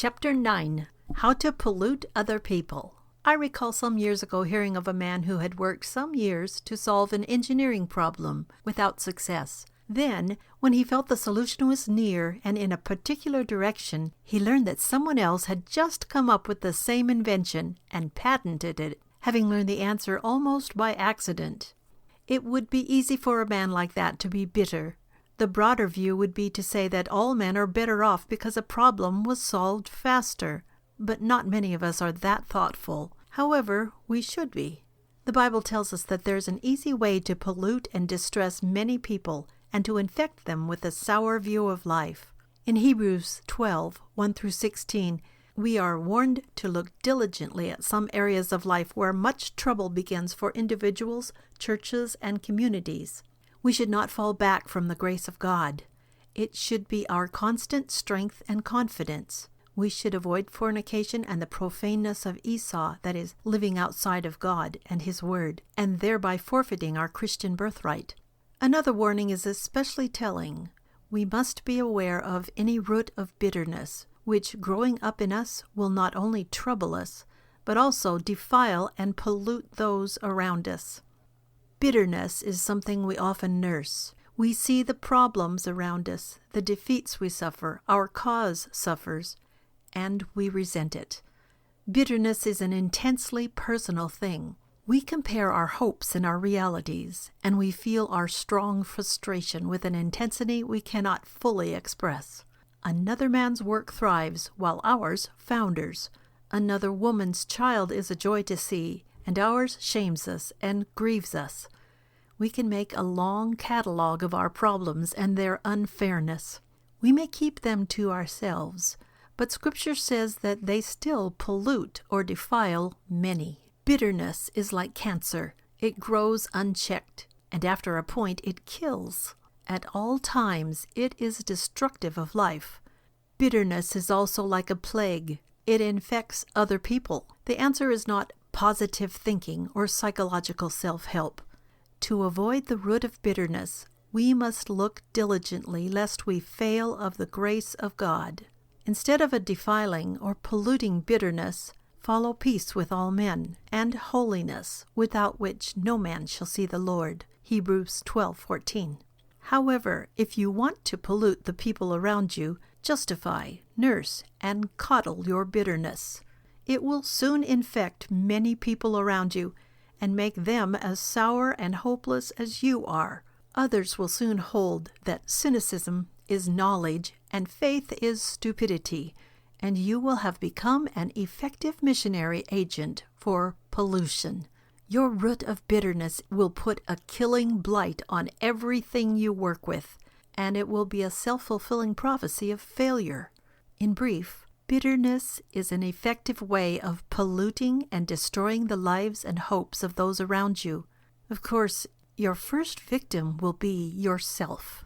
Chapter 9. How to Pollute Other People. I recall some years ago hearing of a man who had worked some years to solve an engineering problem without success. Then, when he felt the solution was near and in a particular direction, he learned that someone else had just come up with the same invention and patented it, having learned the answer almost by accident. It would be easy for a man like that to be bitter. The broader view would be to say that all men are better off because a problem was solved faster. But not many of us are that thoughtful. However, we should be. The Bible tells us that there's an easy way to pollute and distress many people and to infect them with a sour view of life. In Hebrews 12, 1-16, we are warned to look diligently at some areas of life where much trouble begins for individuals, churches, and communities. We should not fall back from the grace of God. It should be our constant strength and confidence. We should avoid fornication and the profaneness of Esau, that is, living outside of God and His Word, and thereby forfeiting our Christian birthright. Another warning is especially telling. We must be aware of any root of bitterness, which, growing up in us, will not only trouble us, but also defile and pollute those around us. Bitterness is something we often nurse. We see the problems around us, the defeats we suffer, our cause suffers, and we resent it. Bitterness is an intensely personal thing. We compare our hopes and our realities, and we feel our strong frustration with an intensity we cannot fully express. Another man's work thrives, while ours founders. Another woman's child is a joy to see, and ours shames us and grieves us. We can make a long catalog of our problems and their unfairness. We may keep them to ourselves, but Scripture says that they still pollute or defile many. Bitterness is like cancer. It grows unchecked, and after a point it kills. At all times it is destructive of life. Bitterness is also like a plague. It infects other people. The answer is not positive thinking or psychological self-help. To avoid the root of bitterness, we must look diligently lest we fail of the grace of God. Instead of a defiling or polluting bitterness, follow peace with all men, and holiness, without which no man shall see the Lord. Hebrews 12:14. However, if you want to pollute the people around you, justify, nurse, and coddle your bitterness. It will soon infect many people around you and make them as sour and hopeless as you are. Others will soon hold that cynicism is knowledge and faith is stupidity, and you will have become an effective missionary agent for pollution. Your root of bitterness will put a killing blight on everything you work with, and it will be a self-fulfilling prophecy of failure. In brief, bitterness is an effective way of polluting and destroying the lives and hopes of those around you. Of course, your first victim will be yourself.